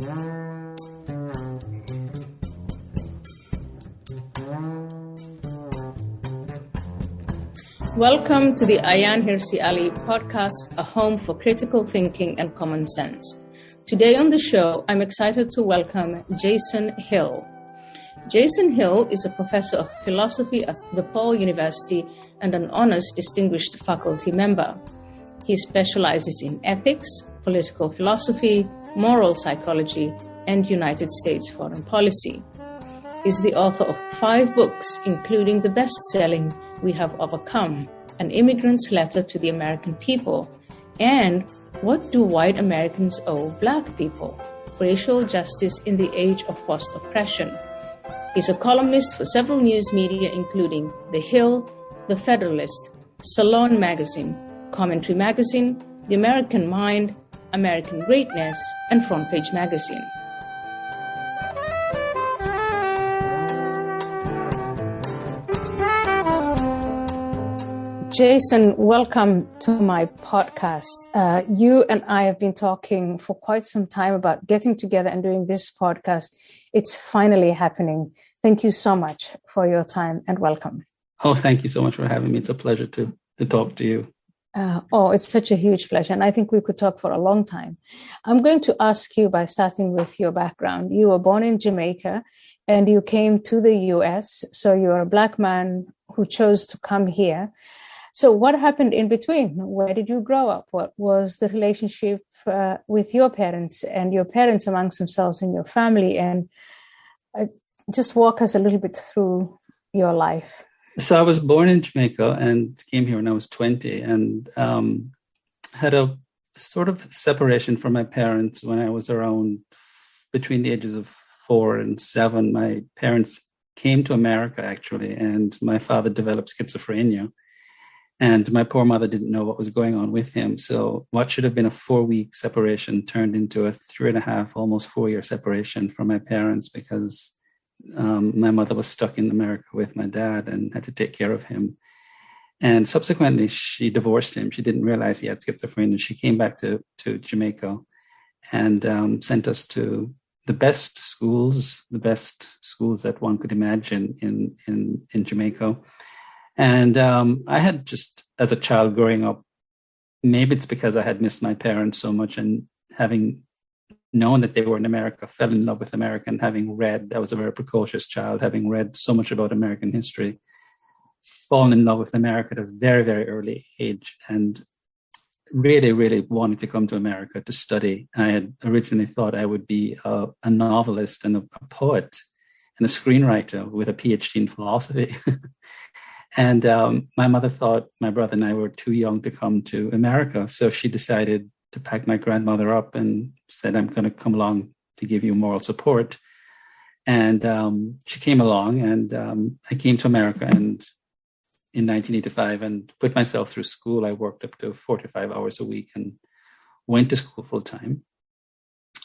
Welcome to the Ayaan Hirsi Ali podcast, a home for critical thinking and common sense. Today on the show, I'm excited to welcome Jason Hill. Jason Hill is a professor of philosophy at DePaul University and an honors distinguished faculty member. He specializes in ethics, political philosophy, moral psychology, and United States foreign policy. He's the author of 5 books, including the best-selling We Have Overcome, An Immigrant's Letter to the American People, and What Do White Americans Owe Black People? Racial Justice in the Age of Post-Oppression. He's a columnist for several news media, including The Hill, The Federalist, Salon Magazine, Commentary Magazine, The American Mind, American Greatness, and FrontPage Magazine. Jason, welcome to my podcast. You and I have been talking for quite some time about getting together and doing this podcast. It's finally happening. Thank you so much for your time and welcome. Oh, thank you so much for having me. It's a pleasure to talk to you. It's such a huge pleasure. And I think we could talk for a long time. I'm going to ask you by starting with your background. You were born in Jamaica and you came to the US. So you're a Black man who chose to come here. So what happened in between? Where did you grow up? What was the relationship with your parents and your parents amongst themselves in your family? And just walk us a little bit through your life. So I was born in Jamaica and came here when I was 20 and had a sort of separation from my parents when I was around between the ages of 4 and 7. My parents came to America, actually, and my father developed schizophrenia. And my poor mother didn't know what was going on with him. So what should have been a 4-week separation turned into a 3.5, almost 4-year separation from my parents because my mother was stuck in America with my dad and had to take care of him. And subsequently, she divorced him. She didn't realize he had schizophrenia. She came back to Jamaica and sent us to the best schools that one could imagine in Jamaica. And I had just, as a child growing up, maybe it's because I had missed my parents so much and having known that they were in America, fell in love with America and having read, I was a very precocious child, having read so much about American history, fallen in love with America at a very, very early age and really, really wanted to come to America to study. I had originally thought I would be a novelist and a poet and a screenwriter with a PhD in philosophy. And my mother thought my brother and I were too young to come to America. So she decided to pack my grandmother up and said, I'm going to come along to give you moral support. And she came along and I came to America and in 1985 and put myself through school. I worked up to 45 hours a week and went to school full time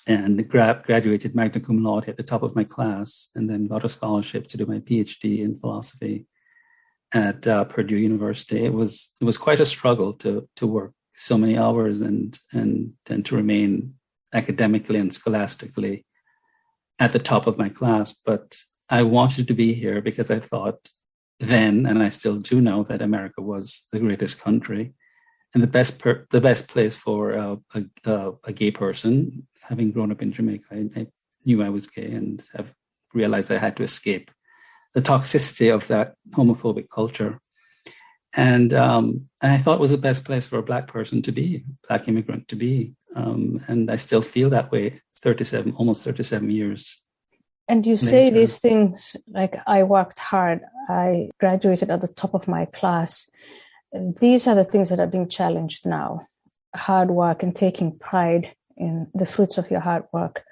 and graduated magna cum laude at the top of my class and then got a scholarship to do my PhD in philosophy at Purdue University. It was quite a struggle to work so many hours and to remain academically and scholastically at the top of my class. But I wanted to be here because I thought then, and I still do know, that America was the greatest country and the best place for a gay person. Having grown up in Jamaica, I knew I was gay and have realized I had to escape the toxicity of that homophobic culture. And I thought it was the best place for a Black person to be, Black immigrant to be. And I still feel that way almost 37 years. And you say these things like, I worked hard, I graduated at the top of my class. These are the things that are being challenged now. Hard work and taking pride in the fruits of your hard work.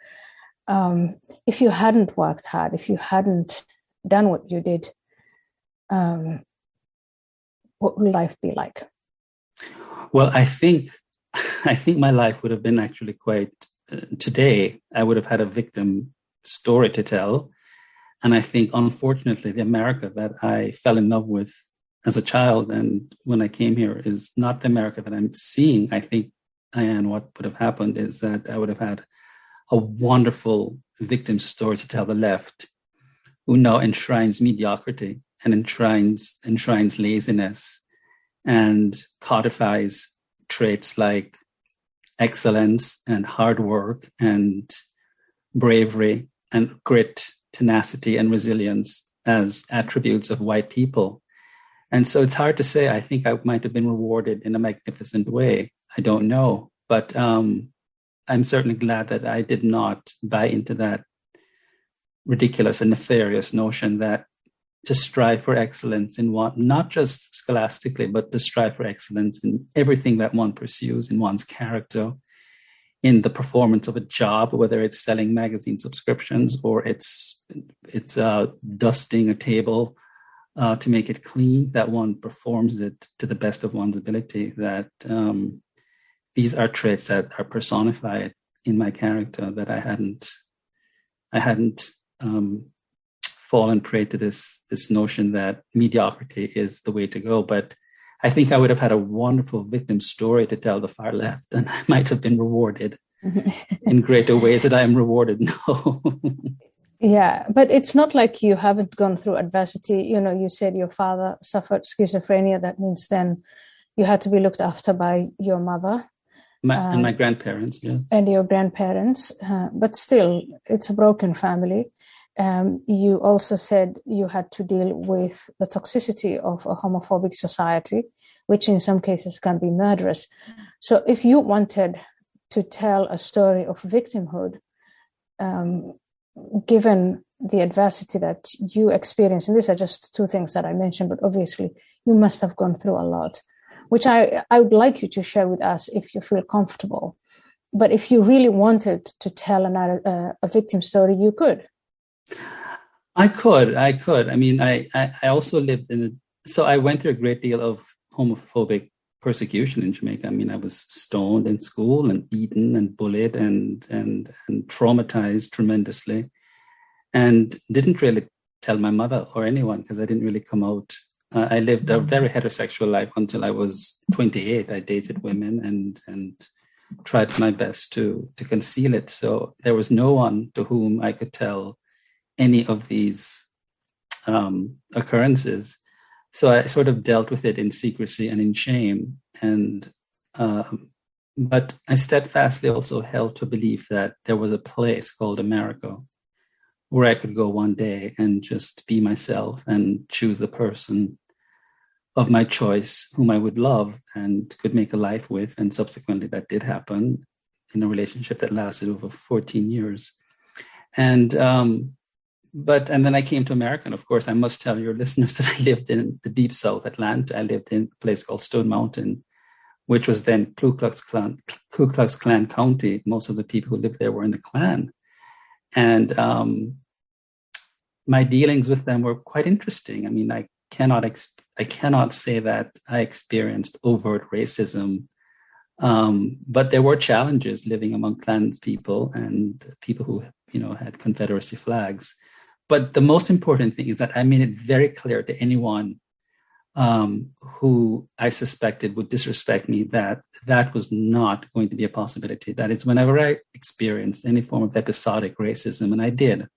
If you hadn't worked hard, if you hadn't done what you did, what would life be like? Well, I think my life would have been actually quite, today, I would have had a victim story to tell. And I think, unfortunately, the America that I fell in love with as a child and when I came here is not the America that I'm seeing. I think, Ayaan, what would have happened is that I would have had a wonderful victim story to tell the left, who now enshrines mediocrity and enshrines laziness and codifies traits like excellence and hard work and bravery and grit, tenacity and resilience as attributes of white people. And so it's hard to say. I think I might have been rewarded in a magnificent way. I don't know. But I'm certainly glad that I did not buy into that ridiculous and nefarious notion that to strive for excellence in what, not just scholastically, but to strive for excellence in everything that one pursues, in one's character, in the performance of a job, whether it's selling magazine subscriptions or it's dusting a table to make it clean, that one performs it to the best of one's ability, that these are traits that are personified in my character, that I hadn't fallen prey to this notion that mediocrity is the way to go. But I think I would have had a wonderful victim story to tell the far left, and I might have been rewarded in greater ways that I am rewarded now. Yeah, but it's not like you haven't gone through adversity. You know, you said your father suffered schizophrenia. That means then you had to be looked after by your mother. And my grandparents, yeah. And your grandparents. But still, it's a broken family. You also said you had to deal with the toxicity of a homophobic society, which in some cases can be murderous. So if you wanted to tell a story of victimhood, given the adversity that you experienced, and these are just two things that I mentioned, but obviously you must have gone through a lot, which I would like you to share with us if you feel comfortable. But if you really wanted to tell a victim story, you could. I could. I mean, I also lived so I went through a great deal of homophobic persecution in Jamaica. I mean, I was stoned in school and beaten and bullied and traumatized tremendously, and didn't really tell my mother or anyone because I didn't really come out. I lived a very heterosexual life until I was 28. I dated women and tried my best to conceal it. So there was no one to whom I could tell any of these occurrences. So I sort of dealt with it in secrecy and in shame. But I steadfastly also held to a belief that there was a place called America where I could go one day and just be myself and choose the person of my choice whom I would love and could make a life with. And subsequently that did happen in a relationship that lasted over 14 years. And then I came to America. And of course, I must tell your listeners that I lived in the deep South Atlanta. I lived in a place called Stone Mountain, which was then Ku Klux Klan County. Most of the people who lived there were in the Klan. And my dealings with them were quite interesting. I mean, I cannot say that I experienced overt racism, but there were challenges living among Klans people and people who, had Confederacy flags. But the most important thing is that I made it very clear to anyone who I suspected would disrespect me that was not going to be a possibility. That is, whenever I experienced any form of episodic racism, and I did,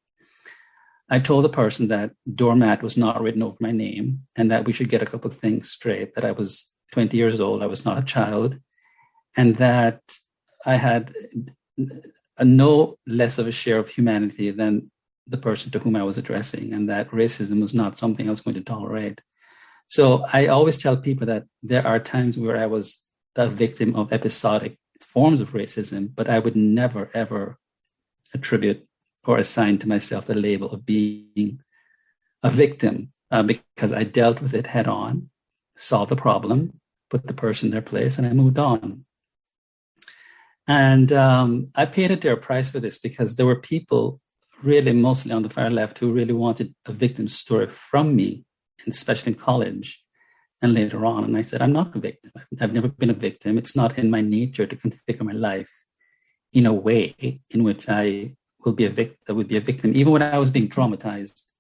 I told the person that doormat was not written over my name and that we should get a couple of things straight, that I was 20 years old, I was not a child, and that I had no less of a share of humanity than the person to whom I was addressing, and that racism was not something I was going to tolerate. So I always tell people that there are times where I was a victim of episodic forms of racism, but I would never, ever attribute or assign to myself the label of being a victim because I dealt with it head on, solved the problem, put the person in their place, and I moved on. And I paid a dear price for this because there were people really mostly on the far left who really wanted a victim story from me, especially in college and later on. And I said, I'm not a victim. I've never been a victim. It's not in my nature to configure my life in a way in which I would be a victim. Even when I was being traumatized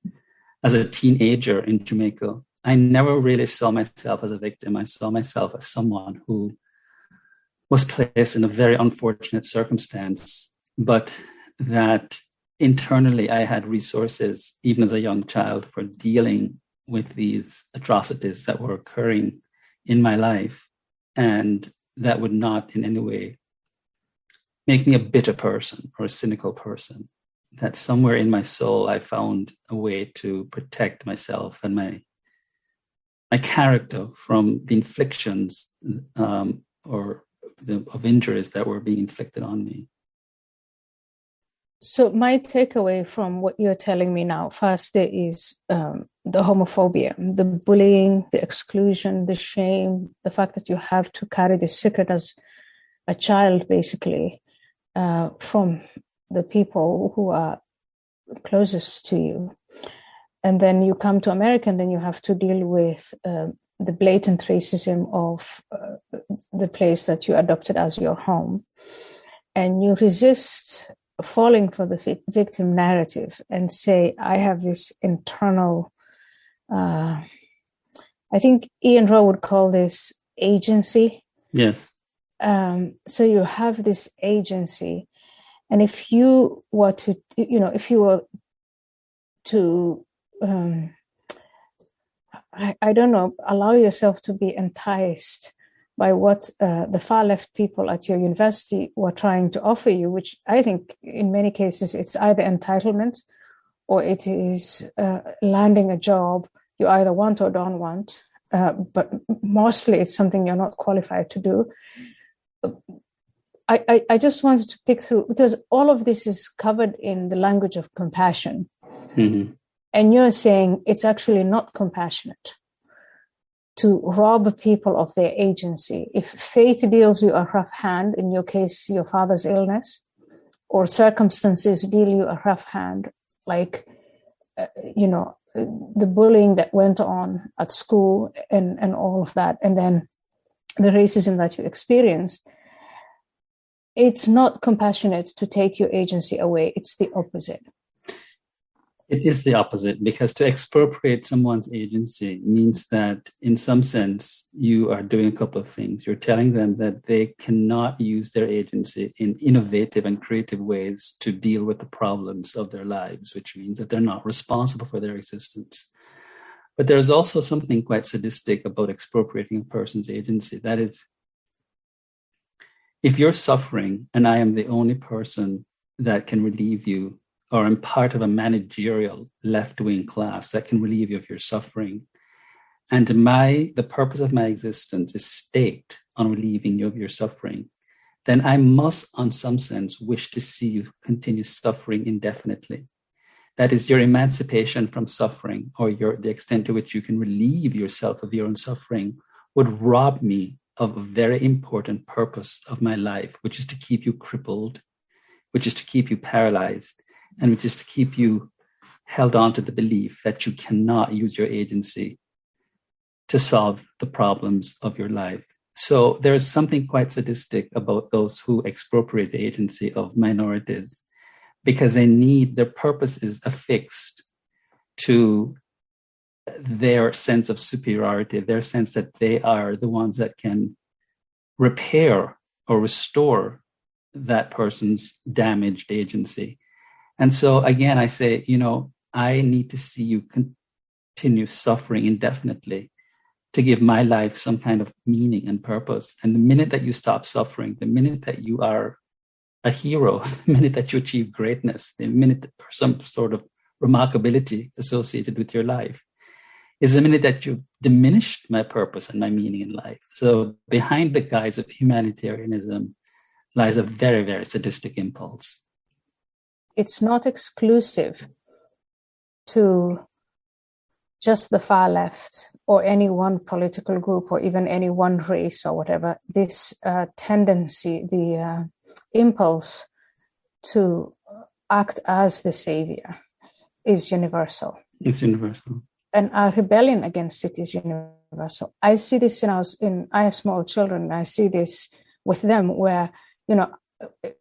as a teenager in Jamaica, I never really saw myself as a victim. I saw myself as someone who was placed in a very unfortunate circumstance, but that internally I had resources, even as a young child, for dealing with these atrocities that were occurring in my life, and that would not in any way make me a bitter person or a cynical person. That somewhere in my soul, I found a way to protect myself and my character from the inflictions of injuries that were being inflicted on me. So my takeaway from what you're telling me now, first, there is the homophobia, the bullying, the exclusion, the shame, the fact that you have to carry this secret as a child, basically, from the people who are closest to you. And then you come to America, and then you have to deal with the blatant racism of the place that you adopted as your home. And you resist falling for the victim narrative and say, I have this internal, I think Ian Rowe would call this agency. Yes. So you have this agency. And if you were to, I don't know, allow yourself to be enticed by what the far left people at your university were trying to offer you, which I think in many cases it's either entitlement or it is landing a job you either want or don't want, but mostly it's something you're not qualified to do. I just wanted to pick through, because all of this is covered in the language of compassion. Mm-hmm. And you're saying it's actually not compassionate to rob people of their agency. If fate deals you a rough hand, in your case, your father's illness, or circumstances deal you a rough hand, like, the bullying that went on at school and all of that, and then the racism that you experienced, it's not compassionate to take your agency away. It's the opposite. It is the opposite, because to expropriate someone's agency means that in some sense you are doing a couple of things. You're telling them that they cannot use their agency in innovative and creative ways to deal with the problems of their lives, which means that they're not responsible for their existence. But there's also something quite sadistic about expropriating a person's agency. That is, if you're suffering and I am the only person that can relieve you, or I'm part of a managerial left-wing class that can relieve you of your suffering, and the purpose of my existence is staked on relieving you of your suffering, then I must, on some sense, wish to see you continue suffering indefinitely. That is, your emancipation from suffering, or the extent to which you can relieve yourself of your own suffering, would rob me of a very important purpose of my life, which is to keep you crippled, which is to keep you paralyzed, and which is to keep you held on to the belief that you cannot use your agency to solve the problems of your life. So there is something quite sadistic about those who expropriate the agency of minorities, because their purpose is affixed to their sense of superiority, their sense that they are the ones that can repair or restore that person's damaged agency. And so again, I say, I need to see you continue suffering indefinitely to give my life some kind of meaning and purpose. And the minute that you stop suffering, the minute that you are a hero, the minute that you achieve greatness, the minute or some sort of remarkability associated with your life, is the minute that you've diminished my purpose and my meaning in life. So behind the guise of humanitarianism lies a very, very sadistic impulse. It's not exclusive to just the far left or any one political group or even any one race or whatever. This tendency, the impulse to act as the savior is universal. It's universal. And our rebellion against it is universal. I see this I have small children, and I see this with them where,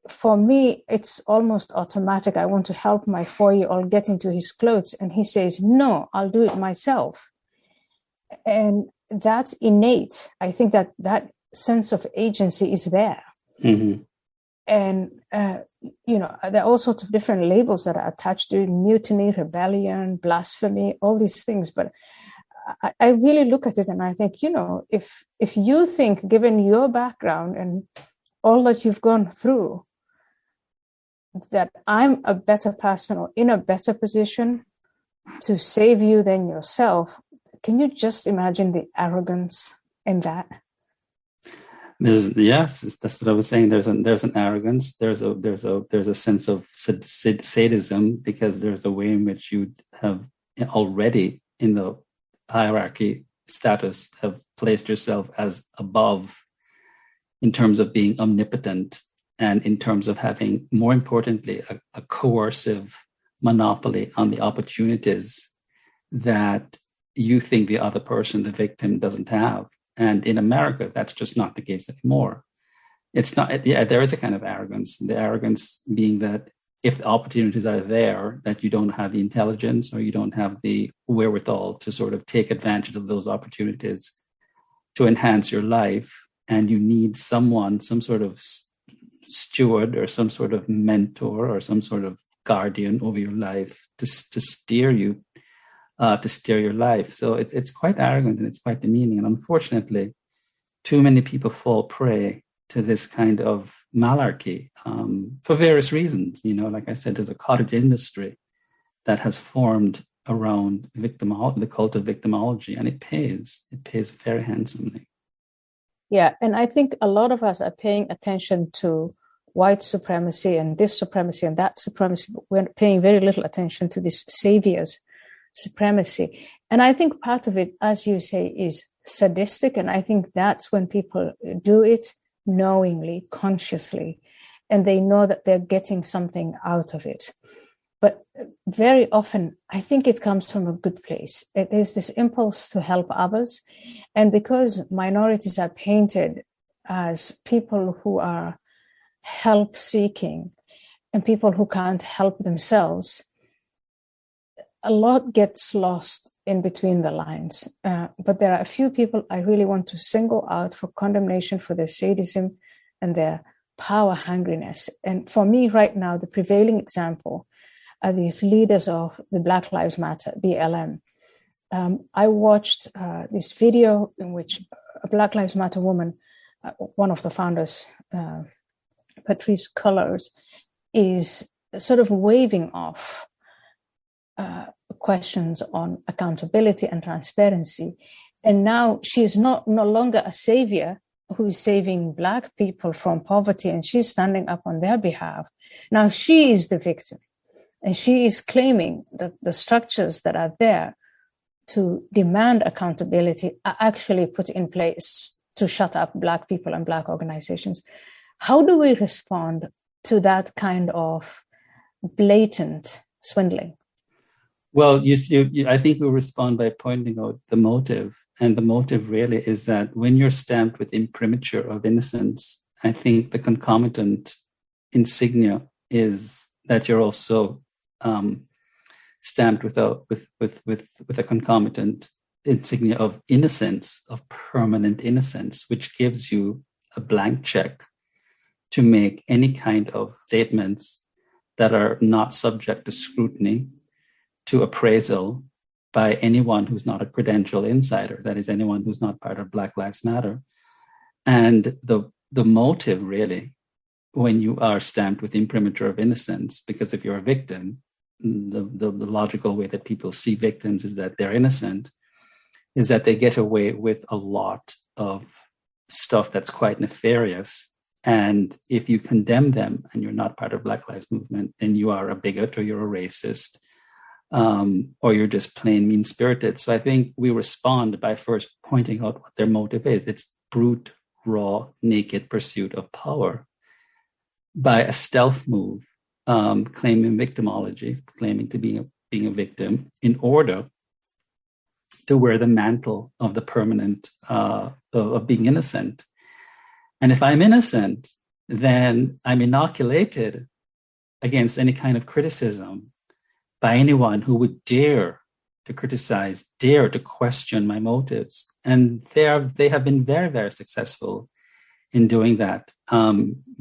for me, it's almost automatic. I want to help my 4-year-old get into his clothes. And he says, no, I'll do it myself. And that's innate. I think that sense of agency is there. Mm-hmm. And, there are all sorts of different labels that are attached to it: mutiny, rebellion, blasphemy, all these things. But I really look at it and I think, if you think, given your background and all that you've gone through, that I'm a better person or in a better position to save you than yourself, can you just imagine the arrogance in that? That's what I was saying. There's an arrogance. There's a sense of sadism, because there's a way in which you have already in the hierarchy status have placed yourself as above in terms of being omnipotent, and in terms of having, more importantly, a coercive monopoly on the opportunities that you think the other person, the victim, doesn't have. And in America, that's just not the case anymore. It's not, there is a kind of arrogance, the arrogance being that if opportunities are there, that you don't have the intelligence or you don't have the wherewithal to sort of take advantage of those opportunities to enhance your life. And you need someone, some sort of steward or some sort of mentor or some sort of guardian over your life to steer you, to steer your life. So it's quite arrogant and it's quite demeaning. And unfortunately, too many people fall prey to this kind of malarkey for various reasons. Like I said, there's a cottage industry that has formed around the cult of victimology, and it pays very handsomely. Yeah, and I think a lot of us are paying attention to white supremacy and this supremacy and that supremacy, but we're paying very little attention to this savior's supremacy. And I think part of it, as you say, is sadistic. And I think that's when people do it knowingly, consciously, and they know that they're getting something out of it. But very often, I think it comes from a good place. It is this impulse to help others. And because minorities are painted as people who are help-seeking and people who can't help themselves, a lot gets lost in between the lines. But there are a few people I really want to single out for condemnation for their sadism and their power hungriness. And for me right now, the prevailing example are these leaders of the Black Lives Matter, BLM. I watched this video in which a Black Lives Matter woman, one of the founders, Patrisse Cullors, is sort of waving off questions on accountability and transparency. And now she's no longer a savior who's saving Black people from poverty, and she's standing up on their behalf. Now she is the victim, and she is claiming that the structures that are there to demand accountability are actually put in place to shut up Black people and Black organizations. How do we respond to that kind of blatant swindling? Well, I think we respond by pointing out the motive. And the motive really is that when you're stamped with imprimatur of innocence, I think the concomitant insignia is that you're also stamped with a concomitant insignia of innocence, of permanent innocence, which gives you a blank check to make any kind of statements that are not subject to scrutiny, to appraisal by anyone who's not a credentialed insider, that is, anyone who's not part of Black Lives Matter. And the motive really, when you are stamped with imprimatur of innocence, because if you're a victim, the logical way that people see victims is that they're innocent, is that they get away with a lot of stuff that's quite nefarious. And if you condemn them and you're not part of Black Lives Movement, then you are a bigot or you're a racist, or you're just plain mean-spirited. So I think we respond by first pointing out what their motive is. It's brute, raw, naked pursuit of power by a stealth move, claiming victimology, claiming to be being a victim in order to wear the mantle of the permanent, of being innocent. And if I'm innocent, then I'm inoculated against any kind of criticism by anyone who would dare to criticize, dare to question my motives. And they have been very, very successful in doing that,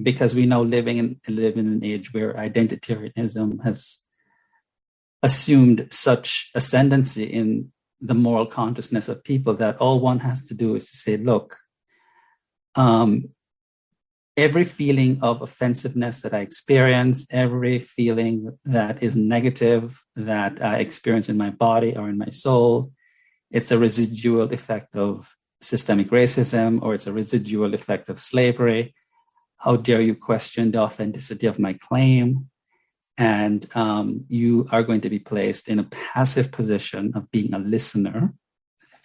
because we now live in an age where identitarianism has assumed such ascendancy in the moral consciousness of people that all one has to do is to say, look, every feeling of offensiveness that I experience, every feeling that is negative that I experience in my body or in my soul, it's a residual effect of systemic racism, or it's a residual effect of slavery. How dare you question the authenticity of my claim? And you are going to be placed in a passive position of being a listener,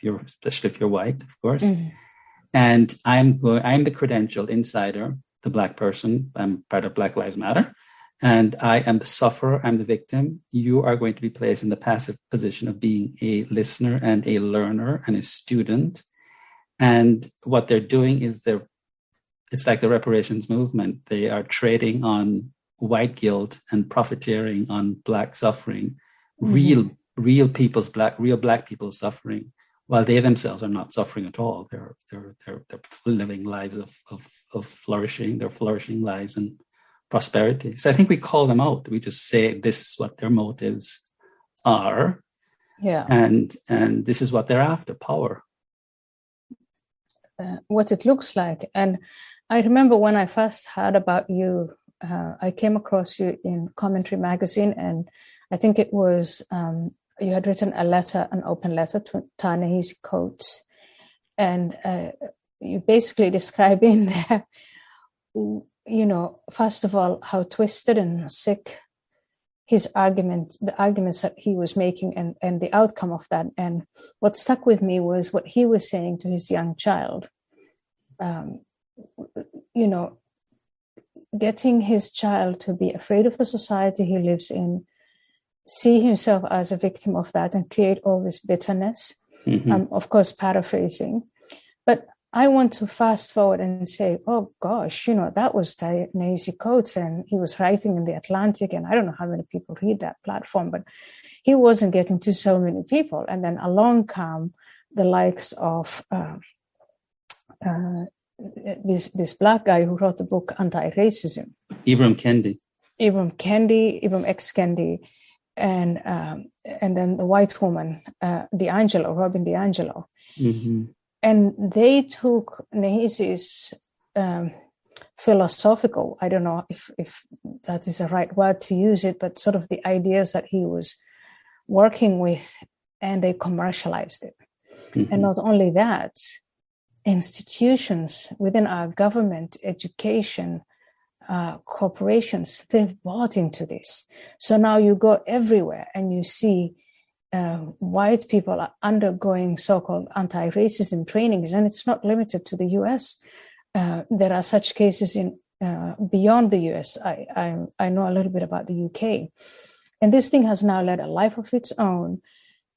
especially if you're white, of course. Mm-hmm. And I'm the credentialed insider, the Black person. I'm part of Black Lives Matter. And I am the sufferer. I'm the victim. You are going to be placed in the passive position of being a listener and a learner and a student. And what they're doing is it's like the reparations movement. They are trading on white guilt and profiteering on Black suffering, mm-hmm. real Black people suffering, while they themselves are not suffering at all. They're living lives of flourishing. They're flourishing lives and prosperity. So I think we call them out. We just say this is what their motives are, and this is what they're after: power. What it looks like. And I remember when I first heard about you, I came across you in Commentary Magazine, and I think it was you had written an open letter to Ta-Nehisi Coates, and you basically describe in there, first of all, how twisted and sick the arguments that he was making, and the outcome of that. And what stuck with me was what he was saying to his young child, getting his child to be afraid of the society he lives in, see himself as a victim of that, and create all this bitterness. Mm-hmm. Of course, paraphrasing. But I want to fast forward and say, oh gosh, that was Ta-Nehisi Coates, and he was writing in the Atlantic, and I don't know how many people read that platform, but he wasn't getting to so many people. And then along come the likes of this Black guy who wrote the book Anti-Racism, Ibram X. Kendi, and then the white woman, Robin DiAngelo. Mm-hmm. And they took Nehisi's philosophical, I don't know if that is the right word to use it, but sort of the ideas that he was working with, and they commercialized it. Mm-hmm. And not only that, institutions within our government, education, corporations, they've bought into this. So now you go everywhere and you see white people are undergoing so-called anti-racism trainings, and it's not limited to the US. There are such cases in beyond the US. I know a little bit about the UK, and this thing has now led a life of its own.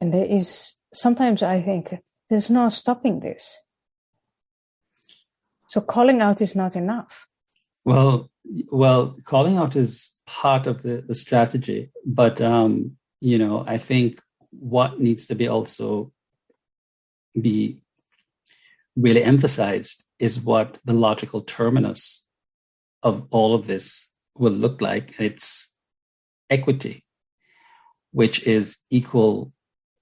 And there is sometimes I think there's no stopping this. So calling out is not enough. Well, calling out is part of the strategy, but I think what needs to be also be really emphasized is what the logical terminus of all of this will look like. It's equity, which is equal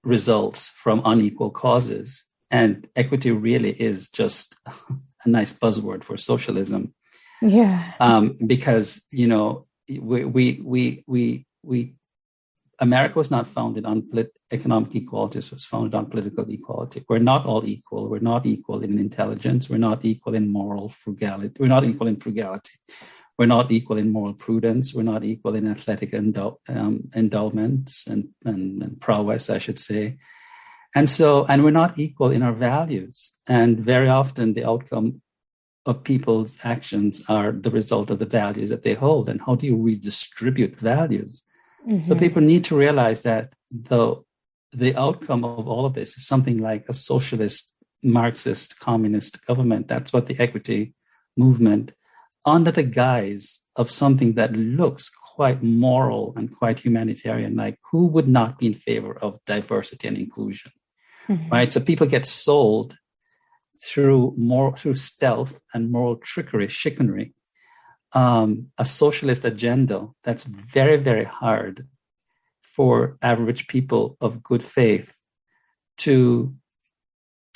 results from unequal causes. And equity really is just a nice buzzword for socialism. Yeah. Because, we America was not founded on economic equality, it was founded on political equality. We're not all equal. We're not equal in intelligence. We're not equal in moral frugality. We're not equal in frugality. We're not equal in moral prudence. We're not equal in athletic endowments and prowess, I should say. And we're not equal in our values. And very often the outcome of people's actions are the result of the values that they hold. And how do you redistribute values? Mm-hmm. So people need to realize that the outcome of all of this is something like a socialist, Marxist, communist government. That's what the equity movement, under the guise of something that looks quite moral and quite humanitarian, like who would not be in favor of diversity and inclusion, mm-hmm. right? So people get sold through stealth and moral chicanery, a socialist agenda that's very, very hard for average people of good faith to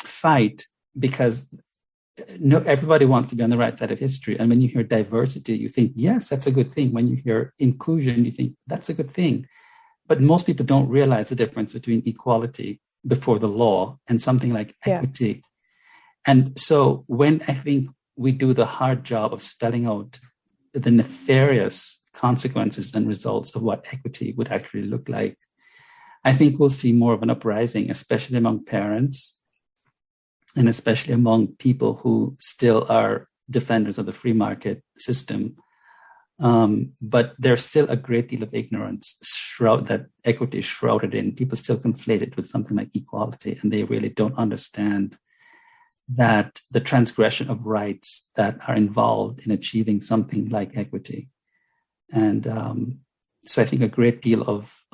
fight, because everybody wants to be on the right side of history. And when you hear diversity, you think, yes, that's a good thing. When you hear inclusion, you think that's a good thing. But most people don't realize the difference between equality before the law and something like equity. And so when I think we do the hard job of spelling out the nefarious consequences and results of what equity would actually look like, I think we'll see more of an uprising, especially among parents and especially among people who still are defenders of the free market system. But there's still a great deal of ignorance that equity is shrouded in. People still conflate it with something like equality, and they really don't understand that the transgression of rights that are involved in achieving something like equity. And so I think a great deal of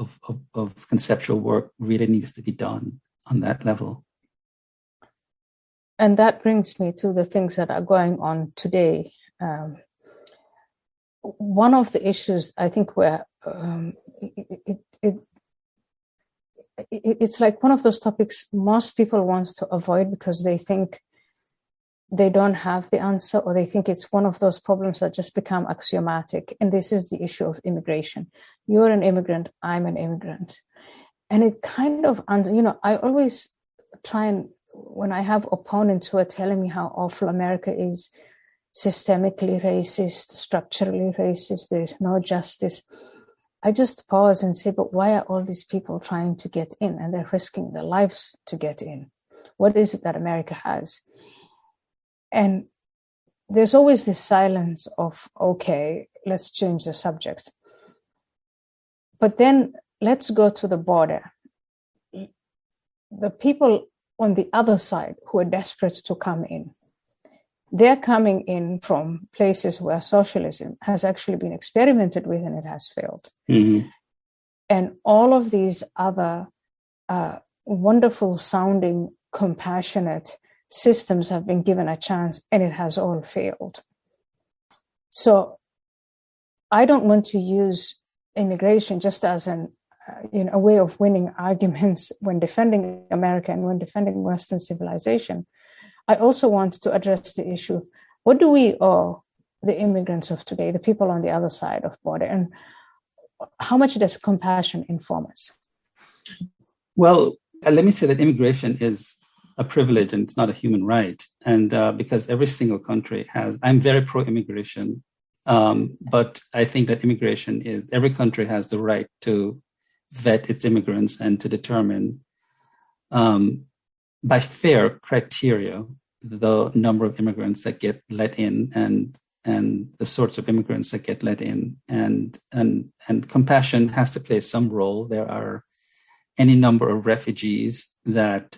conceptual work really needs to be done on that level. And that brings me to the things that are going on today. One of the issues I think where it's like one of those topics most people want to avoid because they think they don't have the answer, or they think it's one of those problems that just become axiomatic. And this is the issue of immigration. You're an immigrant, I'm an immigrant. And it kind of, I always try and, when I have opponents who are telling me how awful America is, systemically racist, structurally racist, there is no justice, I just pause and say, but why are all these people trying to get in, and they're risking their lives to get in? What is it that America has? And there's always this silence of, okay, let's change the subject. But then let's go to the border. The people on the other side who are desperate to come in, they're coming in from places where socialism has actually been experimented with and it has failed. Mm-hmm. And all of these other wonderful sounding, compassionate systems have been given a chance and it has all failed. So I don't want to use immigration just as a way of winning arguments when defending America and when defending Western civilization. I also want to address the issue, what do we owe the immigrants of today, the people on the other side of border, and how much does compassion inform us? Well, let me say that immigration is a privilege and it's not a human right. And because every single country I'm very pro-immigration, but I think that every country has the right to vet its immigrants and to determine by fair criteria the number of immigrants that get let in and the sorts of immigrants that get let in, and compassion has to play some role. There are any number of refugees that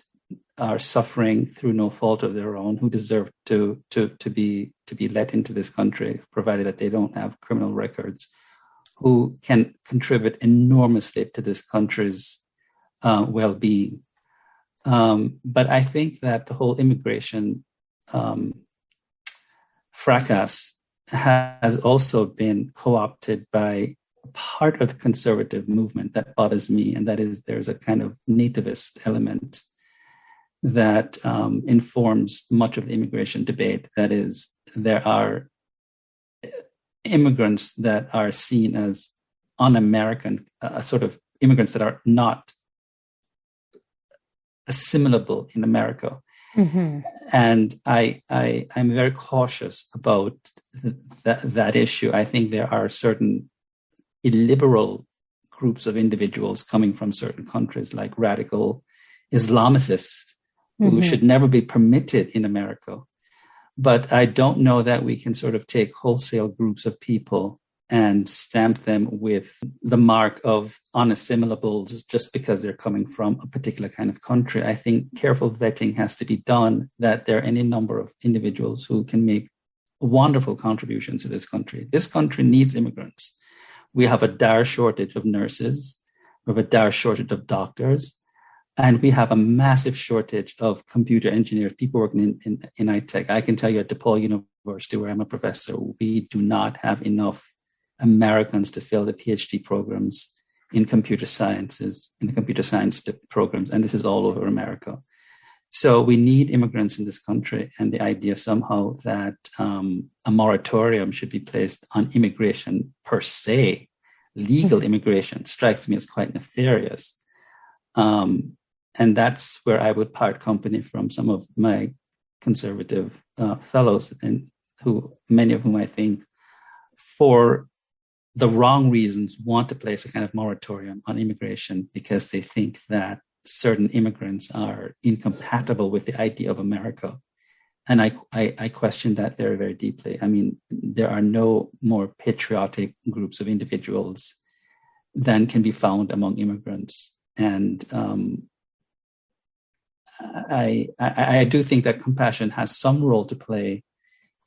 are suffering through no fault of their own who deserve to be let into this country, provided that they don't have criminal records, who can contribute enormously to this country's well-being. But I think that the whole immigration fracas has also been co-opted by part of the conservative movement that bothers me, and that is there's a kind of nativist element that informs much of the immigration debate. That is, there are immigrants that are seen as un-American, sort of immigrants that are not assimilable in America. Mm-hmm. And I'm very cautious about that issue. I think there are certain illiberal groups of individuals coming from certain countries, like radical Islamicists, who should never be permitted in America. But I don't know that we can sort of take wholesale groups of people and stamp them with the mark of unassimilables just because they're coming from a particular kind of country. I think careful vetting has to be done, that there are any number of individuals who can make wonderful contributions to this country. This country needs immigrants. We have a dire shortage of nurses. We have a dire shortage of doctors. And we have a massive shortage of computer engineers, people working in high-tech. I can tell you at DePaul University, where I'm a professor, we do not have enough Americans to fill the PhD programs in computer sciences, in the computer science programs. And this is all over America. So we need immigrants in this country. And the idea somehow that a moratorium should be placed on immigration per se, legal immigration, strikes me as quite nefarious. And that's where I would part company from some of my conservative fellows, and many of whom I think, for the wrong reasons, want to place a kind of moratorium on immigration because they think that certain immigrants are incompatible with the idea of America. And I question that very, very deeply. I mean, there are no more patriotic groups of individuals than can be found among immigrants. And I do think that compassion has some role to play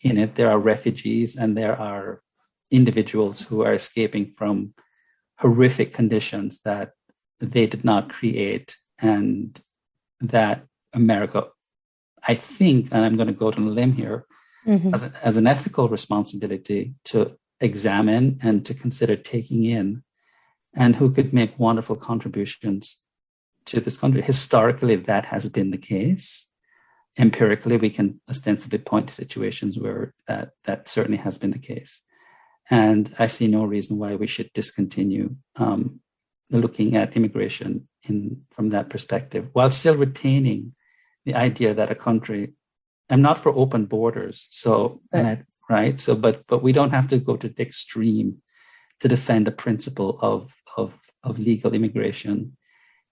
in it. There are refugees and there are individuals who are escaping from horrific conditions that they did not create, and that America, I think, and I'm going to go to a limb here, as an ethical responsibility to examine and to consider taking in, and who could make wonderful contributions to this country. Historically, that has been the case. Empirically, we can ostensibly point to situations where that certainly has been the case. And I see no reason why we should discontinue looking at immigration from that perspective, while still retaining the idea that a country, I'm not for open borders. So, right. So, but we don't have to go to the extreme to defend a principle of legal immigration,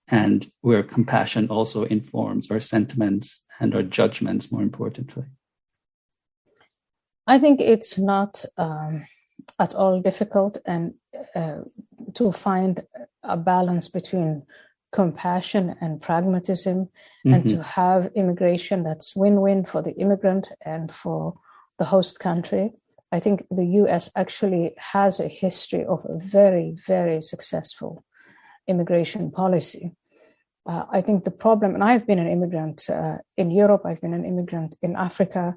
and where compassion also informs our sentiments and our judgments, more importantly. I think it's not at all difficult and to find a balance between compassion and pragmatism, and to have immigration that's win-win for the immigrant and for the host country. I think the US actually has a history of a very, very successful immigration policy. I think the problem, and I've been an immigrant in Europe, I've been an immigrant in Africa,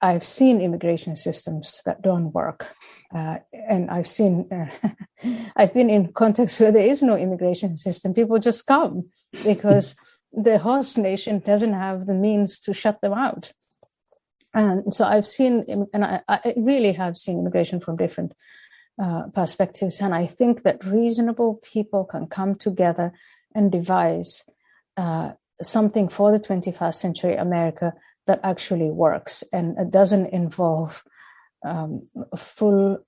I've seen immigration systems that don't work. And I've been in contexts where there is no immigration system. People just come because the host nation doesn't have the means to shut them out. And so I've seen, and I really have seen immigration from different perspectives. And I think that reasonable people can come together and devise something for the 21st century America that actually works, and it doesn't involve full,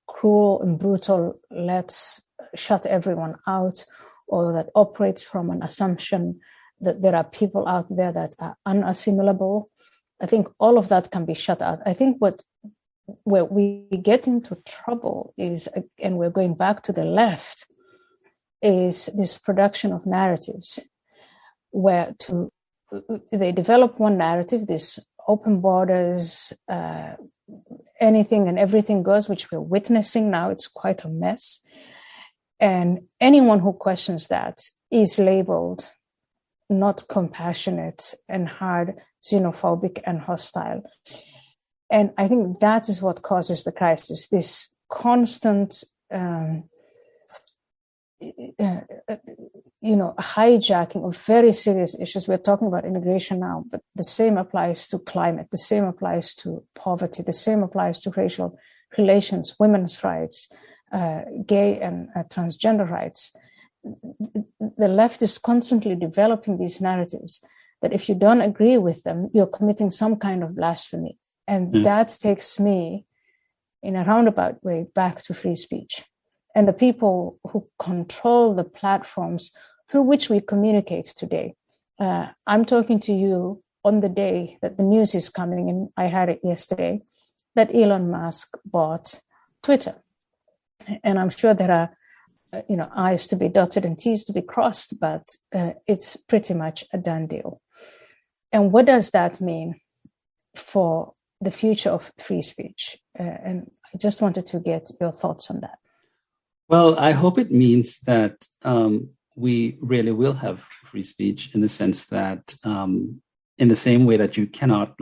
cruel and brutal, let's shut everyone out, or that operates from an assumption that there are people out there that are unassimilable. I think all of that can be shut out. I think where we get into trouble is, and we're going back to the left, is this production of narratives where they develop one narrative, this open borders, anything and everything goes, which we're witnessing now. It's quite a mess. And anyone who questions that is labeled not compassionate and hard, xenophobic and hostile. And I think that is what causes the crisis, this constant hijacking of very serious issues. We're talking about immigration now, but the same applies to climate, the same applies to poverty, the same applies to racial relations, women's rights, gay and transgender rights. The left is constantly developing these narratives that if you don't agree with them, you're committing some kind of blasphemy. And that takes me in a roundabout way back to free speech. And the people who control the platforms through which we communicate today. I'm talking to you on the day that the news is coming, and I had it yesterday, that Elon Musk bought Twitter. And I'm sure there are, I's to be dotted and T's to be crossed, but it's pretty much a done deal. And what does that mean for the future of free speech? And I just wanted to get your thoughts on that. Well, I hope it means that we really will have free speech in the sense that in the same way that you cannot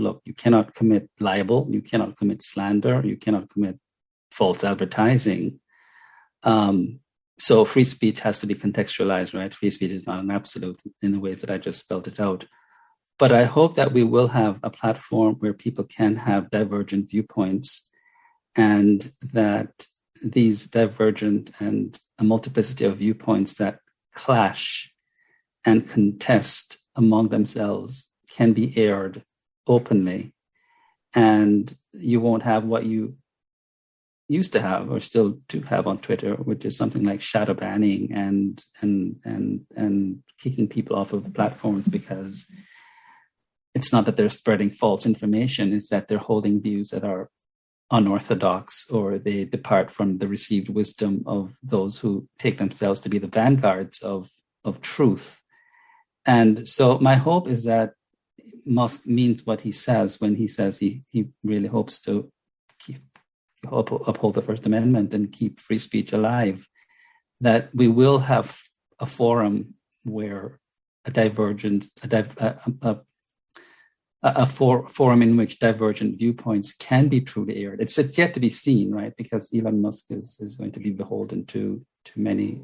commit libel, you cannot commit slander, you cannot commit false advertising. So free speech has to be contextualized, right? Free speech is not an absolute in the ways that I just spelled it out. But I hope that we will have a platform where people can have divergent viewpoints, and that these divergent and a multiplicity of viewpoints that clash and contest among themselves can be aired openly. And you won't have what you used to have or still do have on Twitter, which is something like shadow banning and kicking people off of platforms because it's not that they're spreading false information, it's that they're holding views that are unorthodox, or they depart from the received wisdom of those who take themselves to be the vanguards of truth. And so my hope is that Musk means what he says when he says he really hopes to uphold the First Amendment and keep free speech alive, that we will have a forum where forum in which divergent viewpoints can be truly aired. It's yet to be seen, right? Because Elon Musk is going to be beholden to many.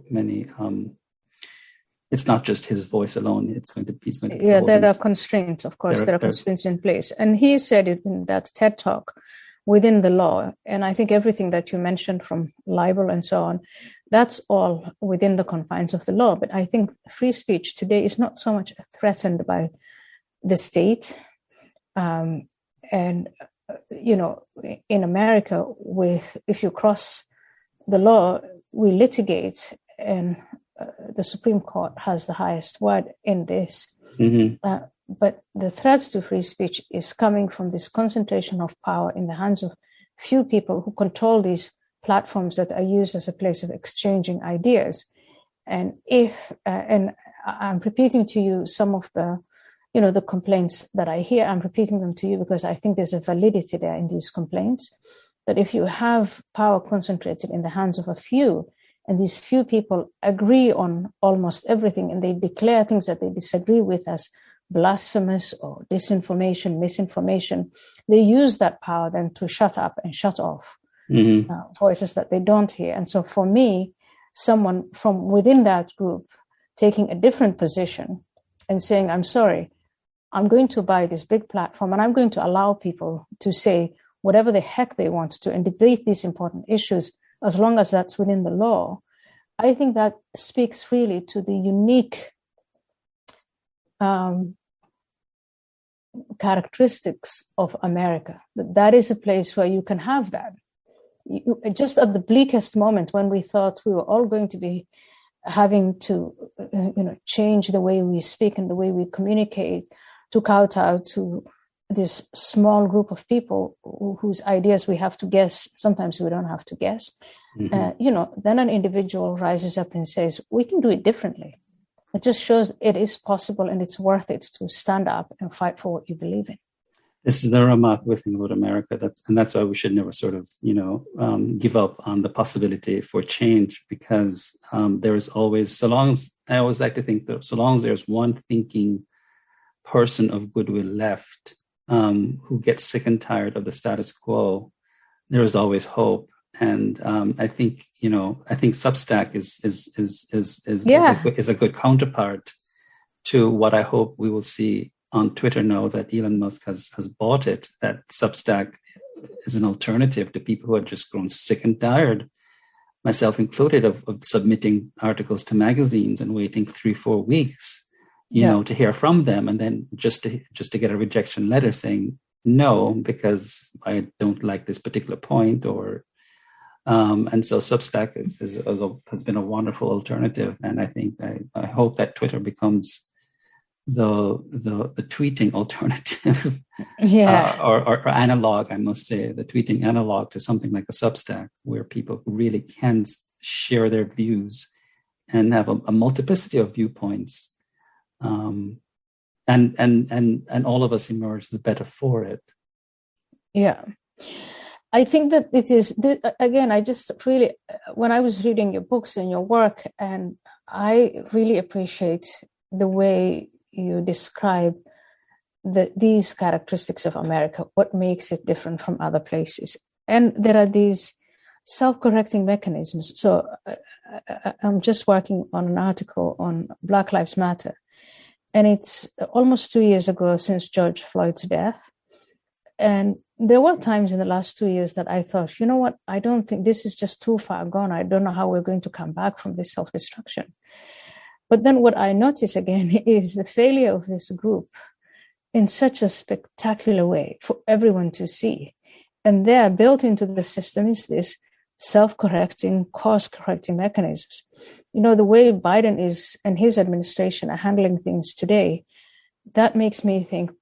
It's not just his voice alone. He's going to be. Yeah, there are constraints, of course. There are constraints in place, and he said it in that TED talk. Within the law, and I think everything that you mentioned from libel and so on, that's all within the confines of the law. But I think free speech today is not so much threatened by the state. And, in America, if you cross the law, we litigate, and the Supreme Court has the highest word in this. Mm-hmm. But the threat to free speech is coming from this concentration of power in the hands of few people who control these platforms that are used as a place of exchanging ideas. And and I'm repeating to you some of the complaints that I hear, I'm repeating them to you because I think there's a validity there in these complaints, that if you have power concentrated in the hands of a few, and these few people agree on almost everything, and they declare things that they disagree with as blasphemous or disinformation, misinformation, they use that power then to shut up and shut off voices that they don't hear. And so for me, someone from within that group taking a different position and saying, I'm sorry, I'm going to buy this big platform and I'm going to allow people to say whatever the heck they want to and debate these important issues, as long as that's within the law, I think that speaks really to the unique characteristics of America. That is a place where you can have that. Just at the bleakest moment when we thought we were all going to be having to change the way we speak and the way we communicate to kowtow to this small group of people whose ideas we have to guess. Sometimes we don't have to guess. Mm-hmm. Then an individual rises up and says, we can do it differently. It just shows it is possible and it's worth it to stand up and fight for what you believe in. This is the remarkable thing about America. That's why we should never sort of, give up on the possibility for change, because there is always, I always like to think that so long as there's one thinking person of goodwill left who gets sick and tired of the status quo, there is always hope. And I think Substack is a good counterpart to what I hope we will see on Twitter now that Elon Musk has bought it, that Substack is an alternative to people who have just grown sick and tired, myself included, of submitting articles to magazines and waiting 3-4 weeks, to hear from them, and then just to get a rejection letter saying no because I don't like this particular point, or and so Substack has been a wonderful alternative, and I think I hope that Twitter becomes the tweeting alternative, or analog. I must say, the tweeting analog to something like a Substack, where people really can share their views and have a multiplicity of viewpoints, and all of us emerge the better for it. Yeah. I think that it is, again, I just really, when I was reading your books and your work, and I really appreciate the way you describe these characteristics of America, what makes it different from other places. And there are these self-correcting mechanisms. So I'm just working on an article on Black Lives Matter. And it's almost 2 years ago since George Floyd's death. And there were times in the last 2 years that I thought, you know what, I don't think this is just too far gone. I don't know how we're going to come back from this self-destruction. But then what I notice again is the failure of this group in such a spectacular way for everyone to see. And there, built into the system, is this self-correcting, course-correcting mechanisms. You know, the way Biden is and his administration are handling things today, that makes me think,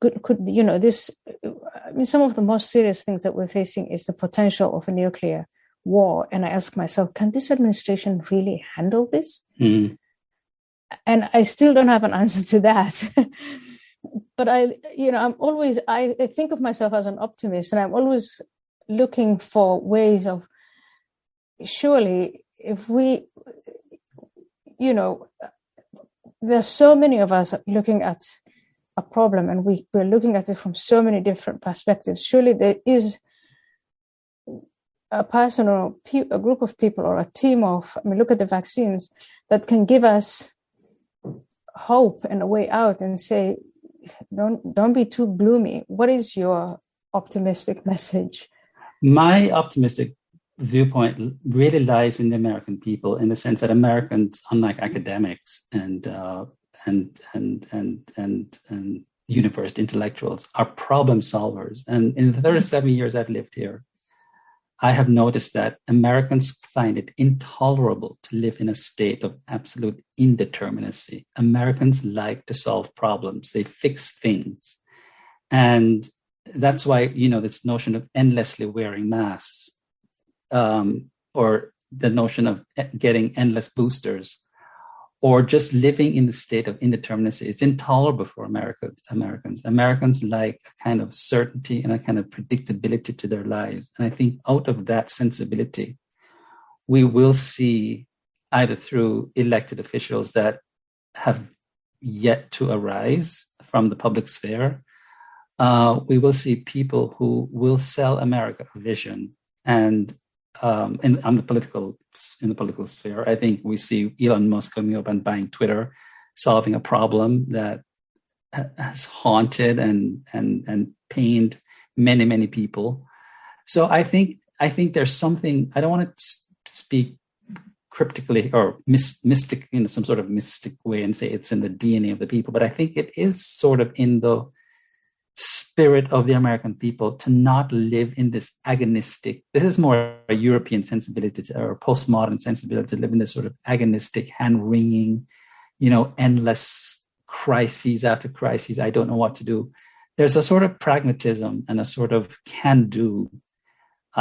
some of the most serious things that we're facing is the potential of a nuclear war. And I ask myself, can this administration really handle this? Mm-hmm. And I still don't have an answer to that. But I think of myself as an optimist, and I'm always looking for ways of, surely, if we, there's so many of us looking at a problem, and we're looking at it from so many different perspectives. Surely there is a person or a group of people or a team of, look at the vaccines that can give us hope and a way out and say, don't be too gloomy. What is your optimistic message? My optimistic viewpoint really lies in the American people, in the sense that Americans, unlike academics and university intellectuals, are problem solvers. And in the 37 years I've lived here, I have noticed that Americans find it intolerable to live in a state of absolute indeterminacy. Americans like to solve problems. They fix things. And that's why, this notion of endlessly wearing masks, or the notion of getting endless boosters, or just living in the state of indeterminacy, is intolerable for Americans. Americans like a kind of certainty and a kind of predictability to their lives. And I think out of that sensibility, we will see, either through elected officials that have yet to arise from the public sphere, we will see people who will sell America a vision. And in the political sphere, I think we see Elon Musk coming up and buying Twitter, solving a problem that has haunted and pained many, many people. So I think there's something. I don't want to speak cryptically or mystic in some sort of mystic way and say it's in the DNA of the people, but I think it is sort of in the spirit of the American people to not live in this agonistic, this is more a European sensibility or postmodern sensibility, to live in this sort of agonistic, hand-wringing, endless crises after crises. I don't know what to do. There's a sort of pragmatism and a sort of can-do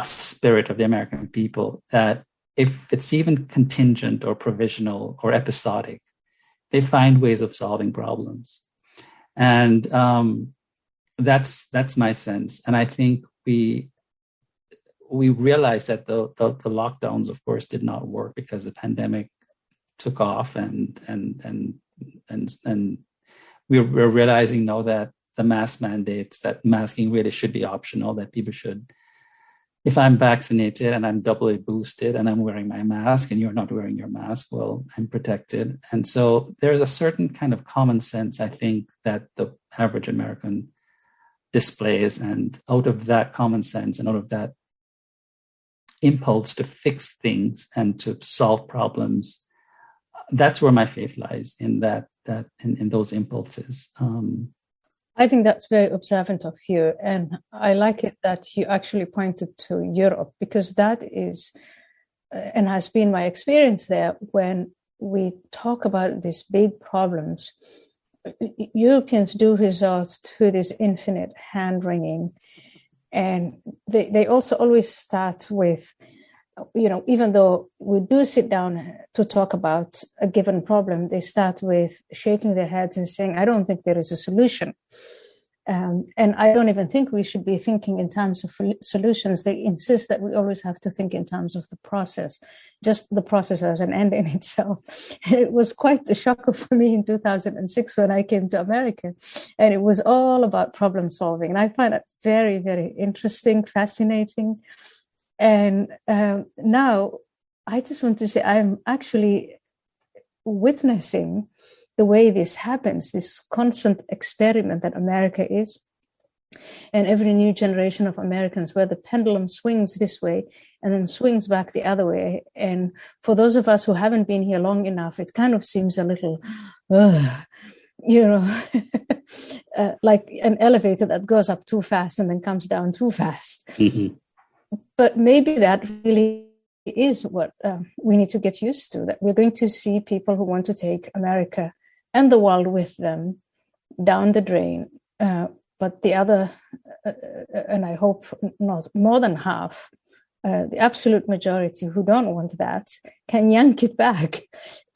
spirit of the American people that, if it's even contingent or provisional or episodic, they find ways of solving problems. And that's my sense. And I think we realized that the lockdowns, of course, did not work because the pandemic took off, and we're realizing now that the mask mandates, that masking really should be optional, that people should, if I'm vaccinated and I'm doubly boosted and I'm wearing my mask and you're not wearing your mask, well, I'm protected. And so there's a certain kind of common sense, I think, that the average American displays, and out of that common sense and out of that impulse to fix things and to solve problems, that's where my faith lies, in in those impulses. I think that's very observant of you, and I like it that you actually pointed to Europe, because that is and has been my experience there. When we talk about these big problems, Europeans do resort to this infinite hand-wringing, and they also always start with, even though we do sit down to talk about a given problem, they start with shaking their heads and saying, I don't think there is a solution. And I don't even think we should be thinking in terms of solutions. They insist that we always have to think in terms of the process, just the process as an end in itself. It was quite the shocker for me in 2006 when I came to America, and it was all about problem solving. And I find it very, very interesting, fascinating. And now I just want to say I'm actually witnessing the way this happens, this constant experiment that America is, and every new generation of Americans where the pendulum swings this way and then swings back the other way. And for those of us who haven't been here long enough, it kind of seems a little, like an elevator that goes up too fast and then comes down too fast. Mm-hmm. But maybe that really is what we need to get used to, that we're going to see people who want to take America and the world with them down the drain. But the other, and I hope not more than half, the absolute majority who don't want that can yank it back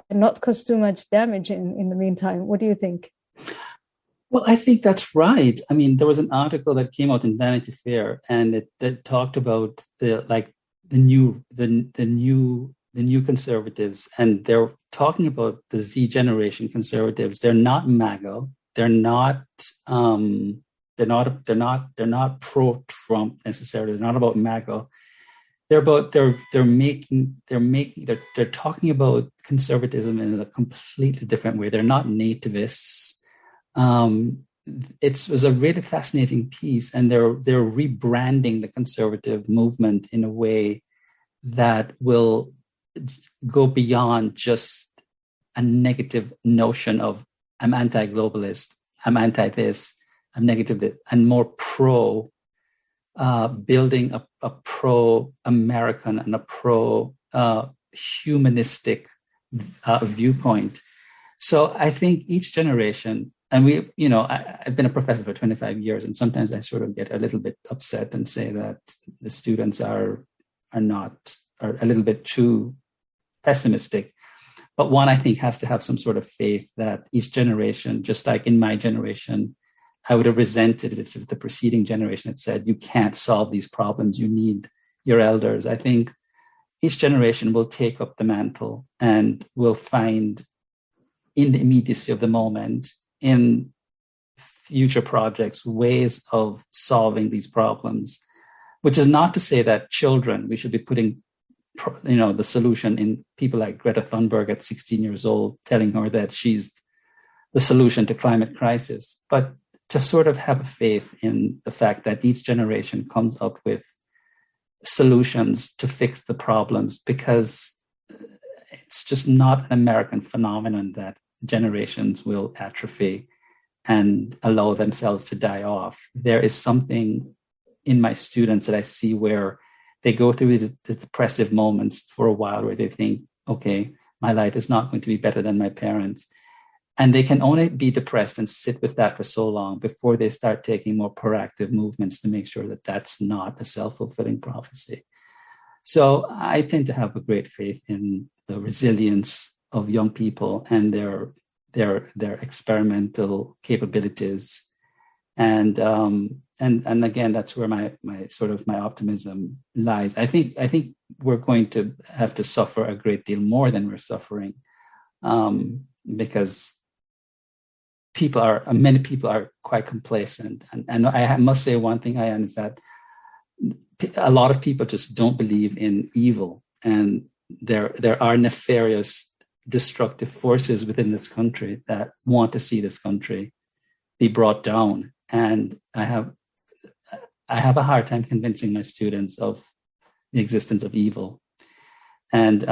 and not cause too much damage in the meantime. What do you think? Well, I think that's right. I mean, there was an article that came out in Vanity Fair, and it talked about the new conservatives, and they're talking about the Z generation conservatives. They're not MAGA. They're not pro-Trump necessarily. They're not about MAGA. They're talking about conservatism in a completely different way. They're not nativists. It was a really fascinating piece, and they're rebranding the conservative movement in a way that will go beyond just a negative notion of I'm anti-globalist, I'm anti-this, I'm negative this, and more pro building a pro-American and a pro-humanistic viewpoint. So I think each generation, and I've been a professor for 25 years, and sometimes I sort of get a little bit upset and say that the students are a little bit too pessimistic. But one, I think, has to have some sort of faith that each generation, just like in my generation, I would have resented it if the preceding generation had said, you can't solve these problems, you need your elders. I think each generation will take up the mantle and will find in the immediacy of the moment, in future projects, ways of solving these problems, which is not to say that children, we should be putting the solution in people like Greta Thunberg at 16 years old, telling her that she's the solution to climate crisis, but to sort of have a faith in the fact that each generation comes up with solutions to fix the problems, because it's just not an American phenomenon that generations will atrophy and allow themselves to die off. There is something in my students that I see where they go through the depressive moments for a while where they think, okay, my life is not going to be better than my parents. And they can only be depressed and sit with that for so long before they start taking more proactive movements to make sure that that's not a self-fulfilling prophecy. So I tend to have a great faith in the resilience of young people and their experimental capabilities. And again, that's where my optimism lies. I think we're going to have to suffer a great deal more than we're suffering, because many people are quite complacent. And I must say one thing, Ayaan, is that a lot of people just don't believe in evil, and there are nefarious, destructive forces within this country that want to see this country be brought down. And I have a hard time convincing my students of the existence of evil. And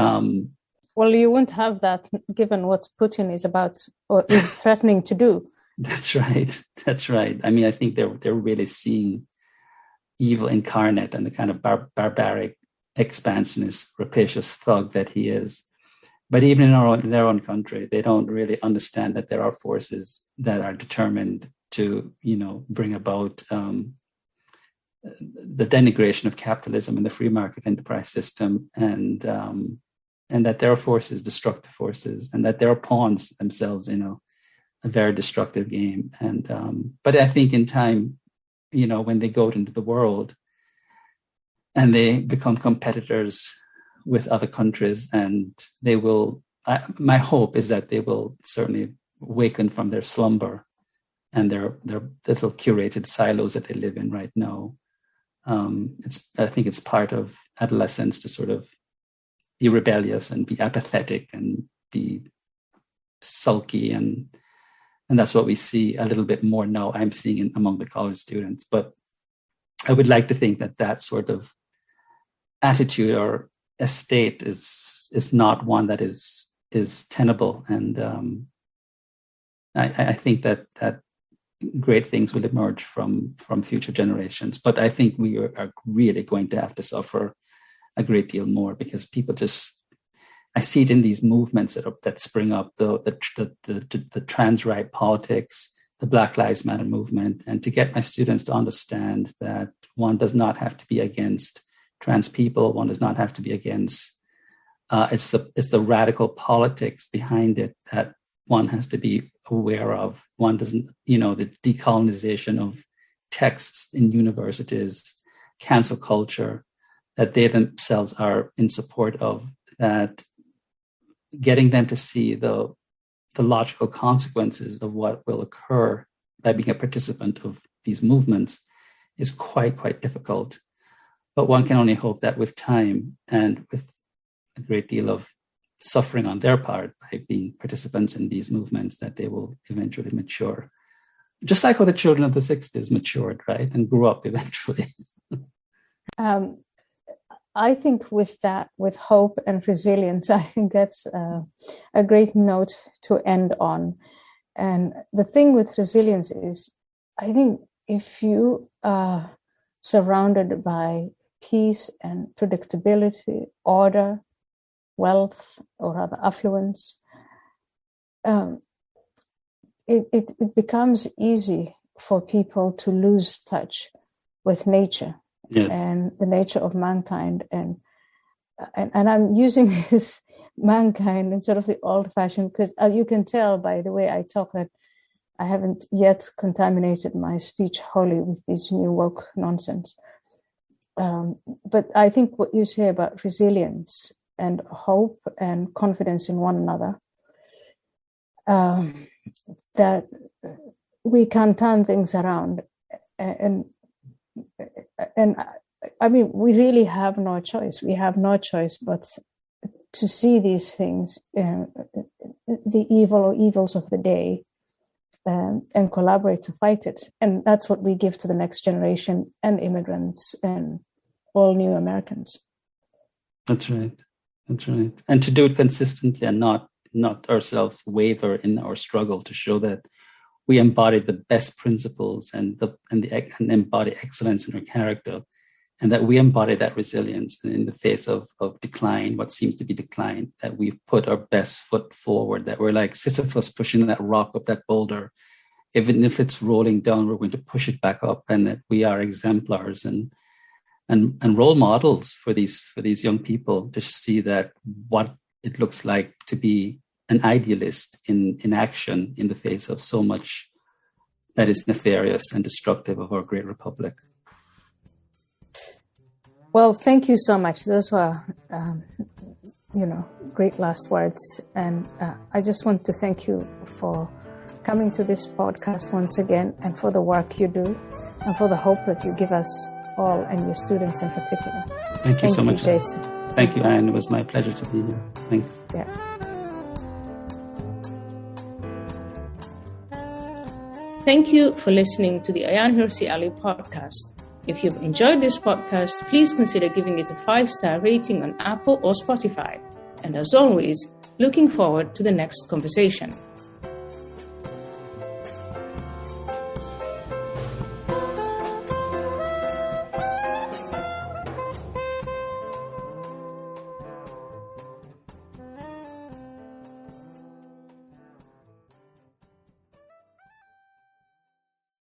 well, you won't have that given what Putin is about or is threatening to do. That's right. I mean, I think they're really seeing evil incarnate and the kind of barbaric expansionist, rapacious thug that he is. But even in their own country, they don't really understand that there are forces that are determined to, bring about the denigration of capitalism and the free market enterprise system, and that there are forces, destructive forces, and that there are pawns themselves, a very destructive game. And but I think in time, when they go into the world and they become competitors with other countries, and they will, my hope is that they will certainly waken from their slumber and their little curated silos that they live in right now. I think it's part of adolescence to sort of be rebellious and be apathetic and be sulky, and that's what we see a little bit more now. I'm seeing among the college students, but I would like to think that sort of attitude or estate is not one that is tenable, and I think that great things will emerge from future generations. But I think we are really going to have to suffer a great deal more, because people I see it in these movements that spring up, the trans right politics, the Black Lives Matter movement, and to get my students to understand that one does not have to be against trans people, one does not have to be against. It's the radical politics behind it that one has to be aware of. One doesn't, the decolonization of texts in universities, cancel culture, that they themselves are in support of, that getting them to see the logical consequences of what will occur by being a participant of these movements is quite difficult. But one can only hope that with time and with a great deal of suffering on their part by being participants in these movements, that they will eventually mature. Just like how the children of the 60s matured, right? And grew up eventually. I think with hope and resilience, I think that's a great note to end on. And the thing with resilience is, I think if you are surrounded by peace and predictability, order, wealth, or rather affluence, it becomes easy for people to lose touch with nature. Yes. And the nature of mankind, and I'm using this mankind in sort of the old-fashioned, because you can tell by the way I talk that I haven't yet contaminated my speech wholly with this new woke nonsense. But I think what you say about resilience and hope and confidence in one another, that we can turn things around, and I mean, we really have no choice. We have no choice but to see these things, the evil or evils of the day, and collaborate to fight it. And that's what we give to the next generation and immigrants and all new Americans. That's right. And to do it consistently and not ourselves waver in our struggle, to show that we embody the best principles and embody excellence in our character, and that we embody that resilience in the face of decline, what seems to be decline, that we've put our best foot forward, that we're like Sisyphus pushing that rock up that boulder. Even if it's rolling down, we're going to push it back up, and that we are exemplars and role models for these young people to see that what it looks like to be an idealist in action in the face of so much that is nefarious and destructive of our great republic. Well, thank you so much. Those were, great last words. And I just want to thank you for coming to this podcast once again, and for the work you do, and for the hope that you give us all, and your students in particular. Thank you so much, Jason. Thank you, Ayaan. It was my pleasure to be here. Thanks. Yeah. Thank you for listening to the Ayaan Hirsi Ali podcast. If you've enjoyed this podcast, please consider giving it a 5-star rating on Apple or Spotify. And as always, looking forward to the next conversation.